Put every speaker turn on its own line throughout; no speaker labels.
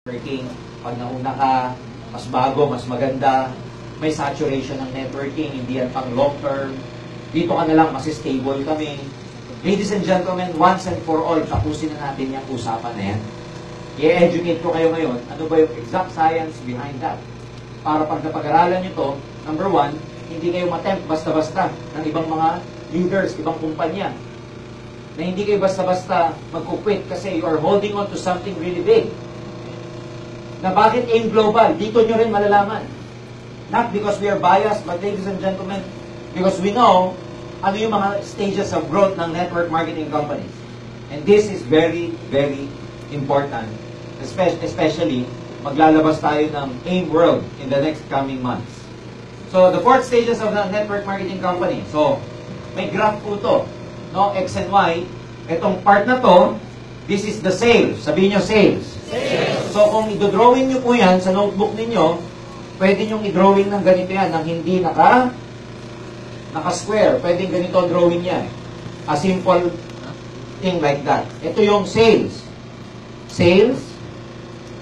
networking. Pag nauna ka, mas bago, mas maganda, may saturation ng networking, hindi yan pang long term. Dito ka na lang, mas stable kami. Ladies and gentlemen, once and for all, tapusin na natin yung usapan na yan. I-educate ko kayo ngayon, ano ba yung exact science behind that? Para pag napag-aralan nyo to, number one, hindi kayo matempt basta-basta ng ibang mga leaders, ibang kumpanya. Na hindi kayo basta-basta mag-quit kasi you are holding on to something really big. Na bakit AIM Global? Dito nyo rin malalaman. Not because we are biased, but ladies and gentlemen, because we know ano yung mga stages of growth ng network marketing companies. And this is very, very important. Especially, maglalabas tayo ng AIM World in the next coming months. So, the 4 stages of the network marketing company. So, may graph po to. No? X and Y. Itong part na to, this is the sales. Sabihin nyo, sales. Sales. So, kung i-drawing nyo po yan sa notebook ninyo, pwede nyo i-drawing ng ganito yan, ng hindi naka-square. Pwede ganito ang drawing yan. A simple thing like that. Ito yung sales. Sales.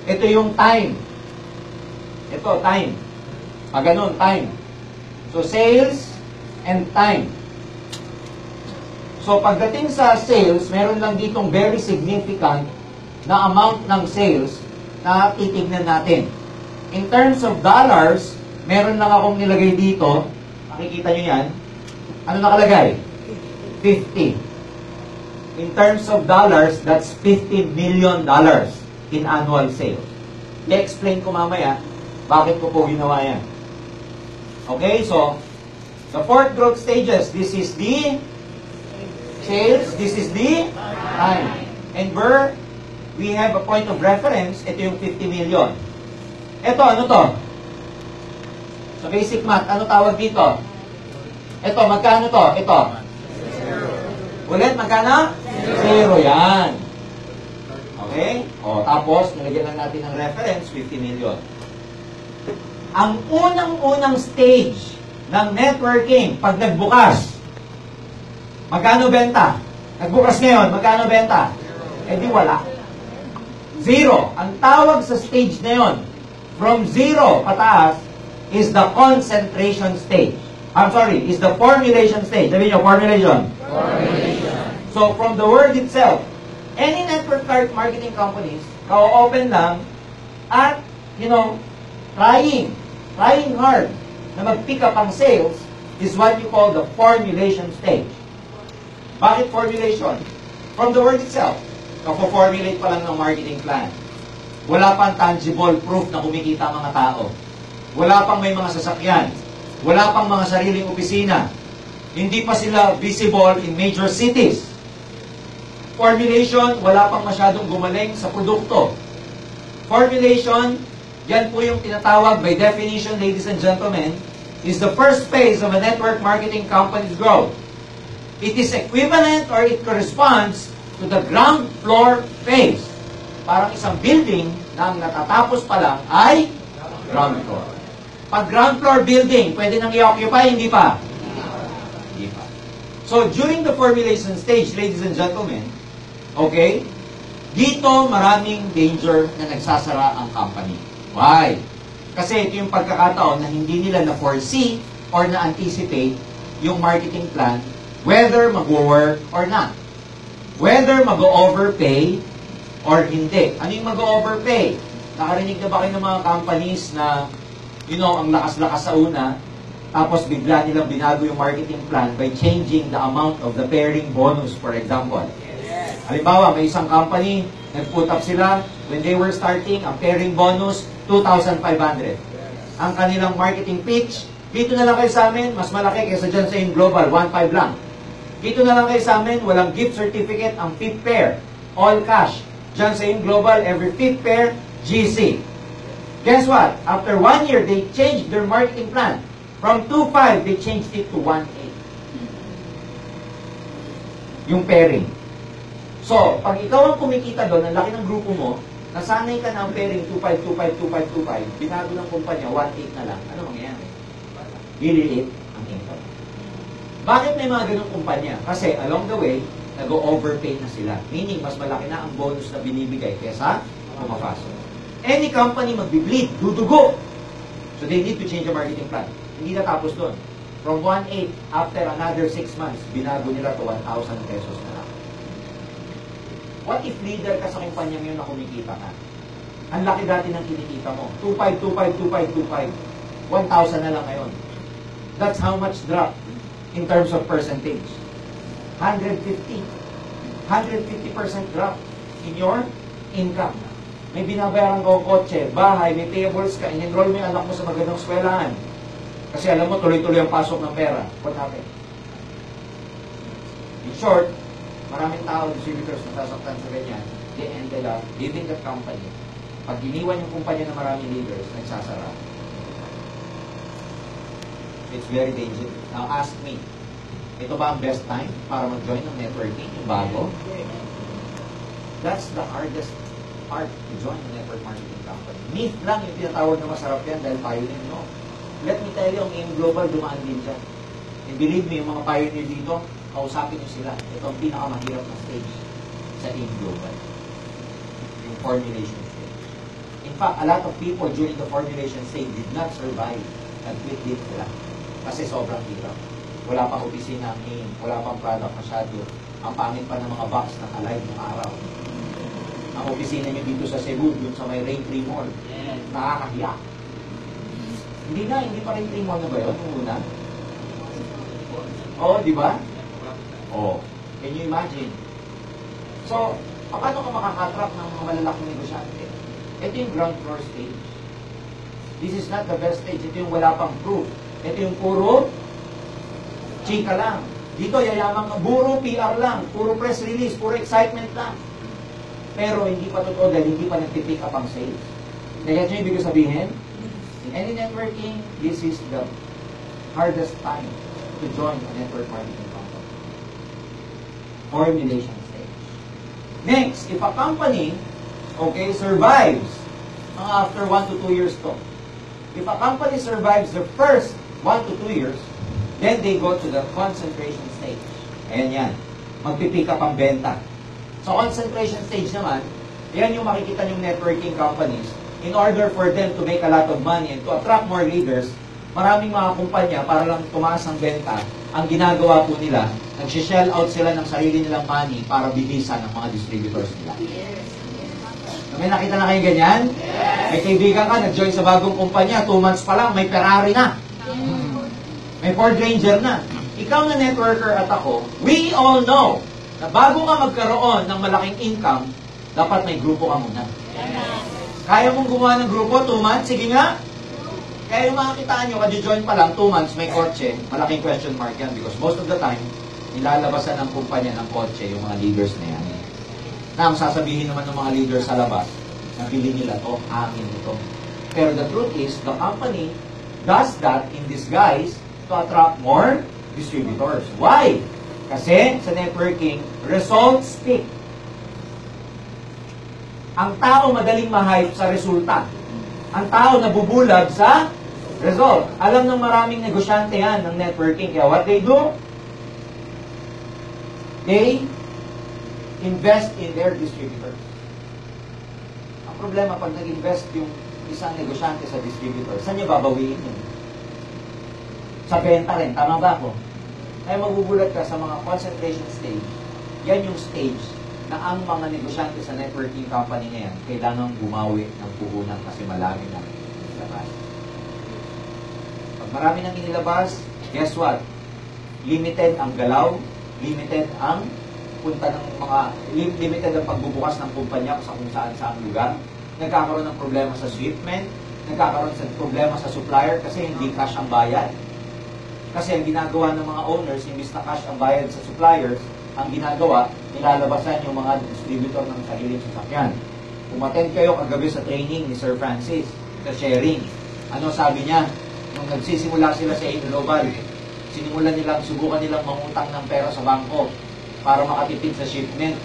Ito yung time. Ito, time. Ganun, time. So, sales and time. So, pagdating sa sales, meron lang ditong very significant na amount ng sales na titignan natin. In terms of dollars, meron lang akong nilagay dito. Makikita nyo yan. Ano nakalagay? 50. In terms of dollars, that's $50 million in annual sales. I-explain ko mamaya bakit ko po ginawa yan. Okay, so, the 4th growth stages, this is the sales, this is the time. And where we have a point of reference, ito yung 50 million. Ito, ano to? Sa basic math, ano tawag dito? Ito, magkano to? Ito. Ulit, magkano? Zero yan. Okay? O, tapos, nilagyan lang natin ng reference, 50 million. Ang unang-unang stage ng networking, pag nagbukas, magkano benta? Nagbukas ngayon, magkano benta? Eh di wala. Zero. Ang tawag sa stage na yon, from 0 pataas, is the concentration stage. I'm sorry, is the formulation stage. Sabihin nyo, formulation. Formulation. So, from the word itself, any network marketing companies, open lang at, trying hard na mag-pick up ang sales is what you call the formulation stage. Bakit formulation? From the word itself, formulate pa lang ng marketing plan. Wala pang tangible proof na kumikita ang mga tao. Wala pang may mga sasakyan. Wala pang mga sariling opisina. Hindi pa sila visible in major cities. Formulation, wala pang masyadong gumaling sa produkto. Formulation, yan po yung tinatawag by definition, ladies and gentlemen, is the first phase of a network marketing company's growth. It is equivalent or it corresponds to the ground floor phase. Parang isang building na ang natatapos pa lang ay ground floor. Pag ground floor building, pwede nang i-occupy, hindi pa? Hindi pa. So, during the formulation stage, ladies and gentlemen, okay, dito maraming danger na nagsasara ang company. Why? Kasi ito yung pagkakataon na hindi nila na-foresee or na-anticipate yung marketing plan, whether mag-work or not. Whether mag-overpay or hindi. Ano yung mag-overpay? Nakarinig na ba kayo ng mga companies na, ang lakas-lakas sa una, tapos bigla nilang binago yung marketing plan by changing the amount of the pairing bonus, for example. Halimbawa, may isang company, nag-put up sila, when they were starting, ang pairing bonus, 2,500. Ang kanilang marketing pitch, dito na lang kayo sa amin, mas malaki kaysa dyan sa AIM Global, 1,500 lang. Dito na lang kayo sa amin, walang gift certificate, ang 5th pair, all cash. Dyan sa AIM Global, every 5th pair, GC. Guess what? After 1 year, they changed their marketing plan. From 2,500, they changed it to 1,800. Yung pairing. So, pag ikaw ang kumikita doon, ang laki ng grupo mo, nasanay ka na ang pairing 2,500, 2,500, 2,500, binago ng kumpanya, 1,800 na lang. Ano mangyayari? Liliit ang income. Bakit may mga ganong kumpanya? Kasi along the way, nag-overpay na sila. Meaning, mas malaki na ang bonus na binibigay kesa pumapasok. Any company magbi-bleed, dudugo. So they need to change the marketing plan. Hindi natapos doon. From 1.8, after another 6 months, binago nila to 1,000 pesos na lang. What if leader ka sa kumpanya ngayon na kumikita ka? Ang laki dati ng kinikita mo. 2.5, 2.5, 2.5, 2.5. 1,000 na lang ngayon. That's how much drop in terms of percentage. 150. 150% drop in your income. May binabayaran ka kotse, bahay, may payables ka, in-enroll mo yung anak mo sa magandang eskwelahan. Kasi alam mo, tuloy-tuloy ang pasok ng pera. What happened? In short, maraming tao, distributors na sasaktan sa ganyan, they ended up leaving the company. Pag iniwan yung kumpanya ng maraming leaders, nagsasara. It's very dangerous. Now ask me, ito ba ang best time para mag-join ng networking, yung bago? That's the hardest part to join a network marketing company. Myth lang yung tinatawag na masarap yan dahil pioneer, no? Let me tell you, ang AIM Global dumaan din dyan. And believe me, yung mga pioneer dito, kausapin nyo sila. Ito ang pinakamahirap na stage sa AIM Global. Yung formulation stage. In fact, a lot of people during the formulation stage did not survive. Nag-quit din sila. Kasi sobrang hirap. Wala pang opisina ang AIM, wala pang product masyado. Ang pangit pa ng mga box na alive ng araw. Ang opisina nyo dito sa Cebu, dun sa may Raintree Mall, nakakahiya. Hindi pa Raintree Mall na ba yun? Yung una? Oo, di ba? Oo. Can you imagine? So, paano ka makakatrap ng mga malalaking negosyante? Ito yung ground floor stage. This is not the best stage. Ito yung wala pang proof. Ito yung puro chika lang. Dito, yayamang puro PR lang, puro press release, puro excitement lang. Pero hindi pa totoo dahil hindi pa nagpipick up ang sales. Kaya nyo ibig sabihin, in any networking, this is the hardest time to join a network marketing company. Formulation stage. Next, if a company, okay, survives, mga after 1 to 2 years to, if a company survives the first 1 to 2 years, then they go to the concentration stage. Ayan yan. Magpipick up ang benta. Sa concentration stage naman, yan yung makikita yung networking companies. In order for them to make a lot of money and to attract more leaders, maraming mga kumpanya, para lang tumaas ang benta, ang ginagawa po nila, nag-shell out sila ng sarili nilang money para bihisan ng mga distributors nila. May nakita na kayo ganyan? May kaibigan ka, nag-join sa bagong kumpanya, 2 months pa lang, may Ferrari na. May Ford Ranger na. Ikaw na networker at ako, we all know na bago ka magkaroon ng malaking income, dapat may grupo ka muna. Kaya mong gumawa ng grupo, 2 months? Sige nga. Kaya yung makakitaan nyo, kadyo-join pa lang, 2 months, may kotse, malaking question mark yan because most of the time, nilalabasan ng kumpanya ng kotse yung mga leaders na yan. Na ang sasabihin naman ng mga leaders sa labas, nabili nila to, amin ito. Pero the truth is, the company does that in disguise to attract more distributors. Why? Kasi sa networking, results speak. Ang tao madaling ma-hype sa resulta. Ang tao nabubulag sa result. Alam ng maraming negosyante yan ng networking. Kaya what they do? They invest in their distributors. Ang problema, pag nag-invest yung isang negosyante sa distributor, saan niya babawiin yun? Sa benta rin. Tama ba ako? Kaya magugulat ka sa mga concentration stage. Yan yung stage na ang mga negosyante sa networking company na yan kailangan gumawi ng puhunan kasi marami na inilabas. Pag marami nang inilabas, guess what? Limited ang galaw, limited ang punta ng mga, limited ang pagbubukas ng kumpanya sa kung saan lugar. Nagkakaroon ng problema sa shipment, nagkakaroon ng problema sa supplier kasi hindi cash ang bayad. Kasi ang ginagawa ng mga owners, imbis na cash ang bayad sa suppliers, ang ginagawa, nilalabasan yung mga distributor ng sariling sasakyan. Umattend kayo kagabi sa training ni Sir Francis, sa sharing. Ano sabi niya? Nung nagsisimula sila sa AIM Global, subukan nilang mangutang ng pera sa bangko para makatipid sa shipment.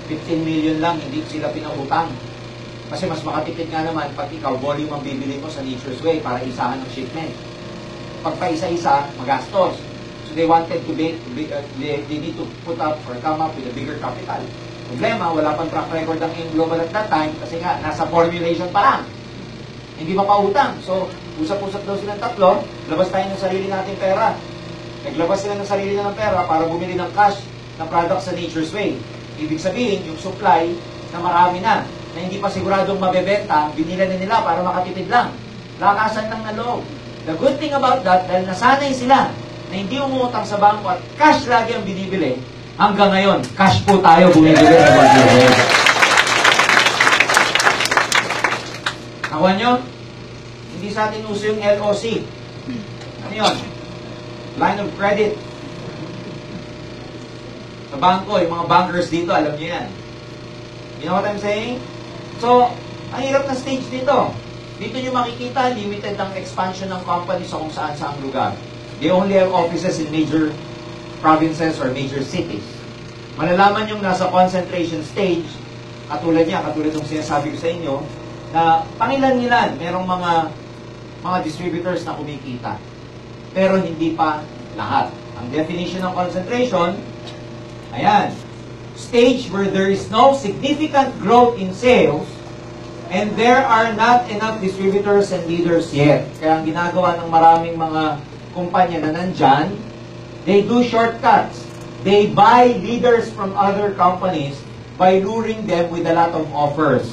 15 million lang, hindi sila pinautang. Kasi mas makatipid nga naman pag ikaw, volume ang bibili mo sa Nature's Way para isahan ng shipment. Pag paisa-isa, magastos. So they wanted to they need to put up or come up with a bigger capital. Problema, wala pang track record ang AIM Global at that time kasi nga, nasa formulation pa lang. Hindi pa pautang. So, usap-usap daw silang tatlo, labas tayo ng sarili nating pera. Naglabas sila ng sarili na ng pera para bumili ng cash na product sa Nature's Way. Ibig sabihin, yung supply na marami na hindi pa siguradong mabebenta, binila na nila para makatipid lang. Lakasan ng naloob. The good thing about that, dahil nasanay sila na hindi umuutang sa bangko at cash lagi ang binibili, hanggang ngayon, cash po tayo bumibili sa bangko. Nakuha nyo? Hindi sa atin uso yung LOC. Ano yun? Line of credit. Sa bangko, yung mga bankers dito, alam nyo yan. You know what I'm saying? So, ang hirap na stage dito. Dito nyo makikita, limited ang expansion ng company sa kung saan-saang lugar. They only have offices in major provinces or major cities. Malalaman yung nasa concentration stage, katulad ng sinasabi ko sa inyo, na pangilan-ilan, merong mga distributors na kumikita. Pero hindi pa lahat. Ang definition ng concentration, ayan, stage where there is no significant growth in sales and there are not enough distributors and leaders yet. Kaya ang ginagawa ng maraming mga kumpanya na nandyan, they do shortcuts. They buy leaders from other companies by luring them with a lot of offers.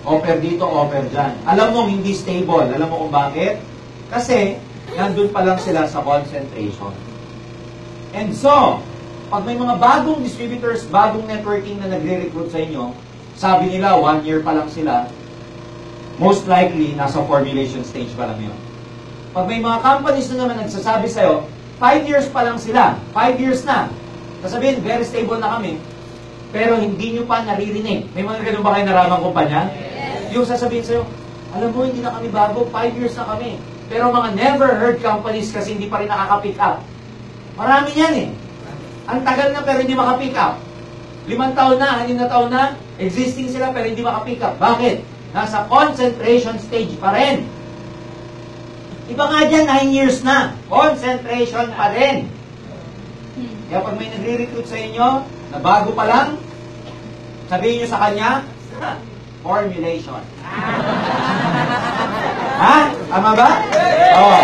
Offer dito, offer dyan. Alam mo, hindi stable. Alam mo kung bakit? Kasi, nandun pa lang sila sa concentration. And so, pag may mga bagong distributors, bagong networking na nagre-recruit sa inyo, sabi nila, 1 year pa lang sila, most likely, nasa formulation stage pa lang yun. Pag may mga companies na naman nagsasabi sa'yo, 5 years pa lang sila, 5 years na, sasabihin, very stable na kami, pero hindi nyo pa naririnig. May mga ganun ba kayo naramang kumpanya? Yes. Yung sasabihin sa'yo, alam mo, hindi na kami bago, 5 years na kami. Pero mga never heard companies kasi hindi pa rin nakaka-pick up. Marami yan eh. Ang tagal na pero hindi maka-pick up. 5 taon na, 6 na taon na, existing sila pero hindi maka-pick up. Bakit? Nasa concentration stage pa rin. Iba nga dyan, 9 years na. Concentration pa rin. Kaya pag may nagre-recruit sa inyo, na bago pa lang, sabihin nyo sa kanya, formulation. Ha? Tama ba? Oo.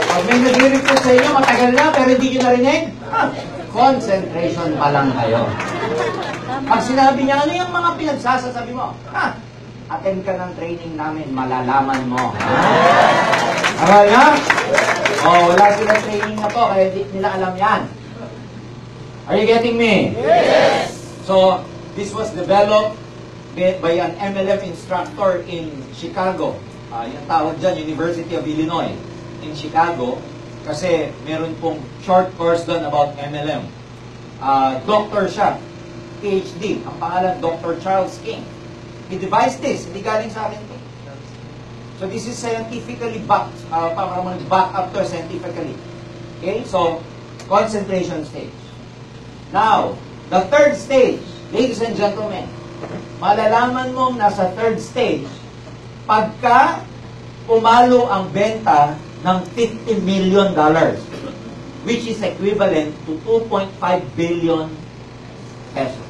Pag may nagre-recruit sa inyo, matagal na pero hindi nyo narinig, concentration pa lang kayo. Pag sinabi niya, ano yung mga pinagsasasabi mo? Attend ka ng training namin, malalaman mo. Aral na? Wala silang training na to, kaya hindi nila alam yan. Are you getting me? Yes! So, this was developed by an MLM instructor in Chicago. Yung tawag dyan, University of Illinois in Chicago. Kasi meron pong short course doon about MLM. Doctor siya, PhD. Ang pangalan, Dr. Charles King. He devised this. Hindi galing sa akin ito. So this is scientifically backed. Parang back up to scientifically. Okay? So, concentration stage. Now, the third stage, ladies and gentlemen, malalaman mong nasa third stage pagka pumalo ang benta ng $50 million, which is equivalent to 2.5 billion pesos.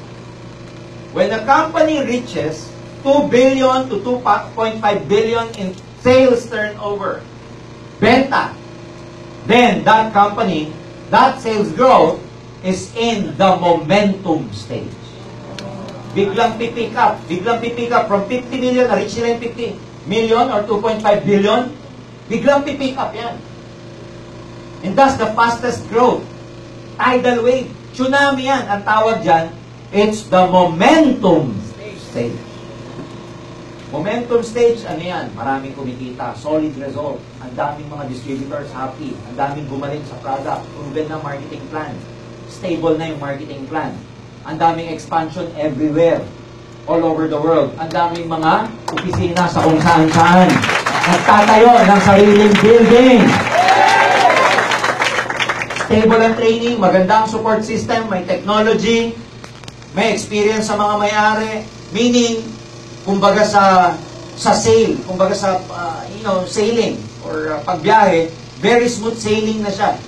When a company reaches 2 billion to 2.5 billion in sales turnover, benta, then that company, that sales growth is in the momentum stage. Biglang pipick up from 50 million, na-reach nila yung 50 million or 2.5 billion, biglang pipick up yan. And that's the fastest growth. Tidal wave. Tsunami yan. Ang tawag dyan, it's the momentum stage. Momentum stage, ano yan? Maraming kumikita. Solid result. Ang daming mga distributors happy. Ang daming gumaling sa product. Proven na marketing plan. Stable na yung marketing plan. Ang daming expansion everywhere. All over the world. Ang daming mga opisina sa kung saan-saan. Nagtatayo ng sariling building. Stable ang training, maganda ang support system, may technology, may experience sa mga may-ari. Meaning, kumbaga sa sale, kumbaga sa sailing or pagbiyahe, very smooth sailing na siya.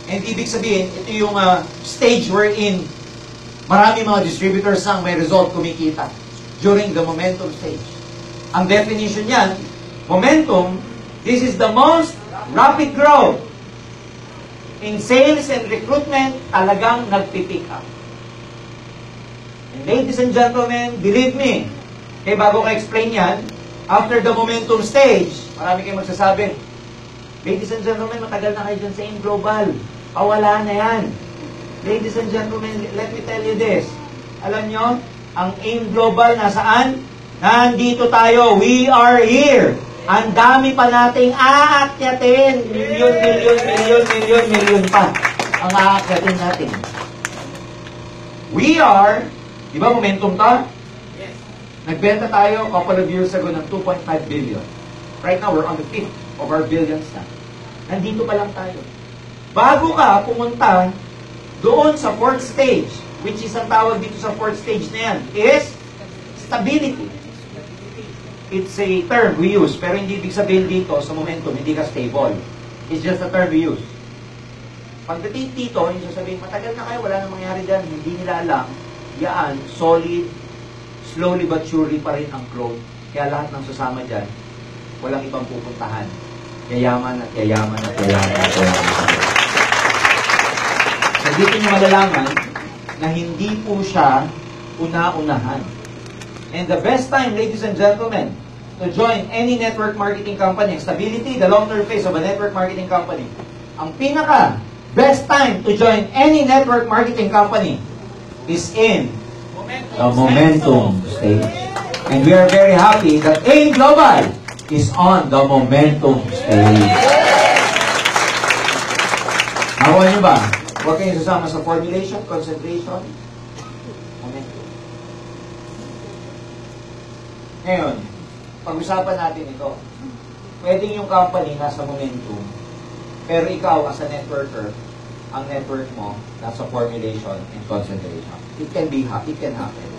And ibig sabihin, ito yung stage wherein Marami mga distributors ang may result kumikita during the momentum stage. Ang definition niyan, momentum, this is the most rapid growth in sales and recruitment, talagang nagpipick up. And ladies and gentlemen, believe me, kaya bago ka explain yan, after the momentum stage, marami kayong magsasabi, ladies and gentlemen, matagal na kayo dyan sa AIM Global. Pawala na yan. Ladies and gentlemen, let me tell you this. Alam nyo, ang AIM Global nasaan? Nandito tayo. We are here. Ang dami pa nating aakyatin. Milyon pa ang aakyatin natin. We are, di ba momentum to? Yes. Nagbenta tayo couple of years ago ng 2.5 billion. Right now, we're on the 5th of our billions na. Nandito pa lang tayo. Bago ka pumunta doon sa fourth stage, which is ang tawag dito sa fourth stage na yan, is stability. It's a term we use, pero hindi ibig sabihin dito sa momentum, hindi ka stable. It's just a term we use. Pagdating dito, yung sasabihin, matagal na kayo, wala nang mangyari dyan, hindi nila alam, yan, solid, slowly but surely pa rin ang growth. Kaya lahat ng sasama dyan, walang ibang pupuntahan. Yayaman at yayaman at yayaman at yayaman. So dito nyo malalaman na hindi po siya una-unahan. And the best time, ladies and gentlemen, to join any network marketing company, stability, the long-term phase of a network marketing company, ang pinaka best time to join any network marketing company is in the momentum stage. And we are very happy that AIM Global is on the momentum stage. Nakuha nyo ba? Huwag kayong sasama sa formulation, concentration, momentum. Ngayon, pag-usapan natin ito. Pwedeng yung company nasa momentum, pero ikaw as a networker, ang network mo nasa formulation and concentration. It can happen.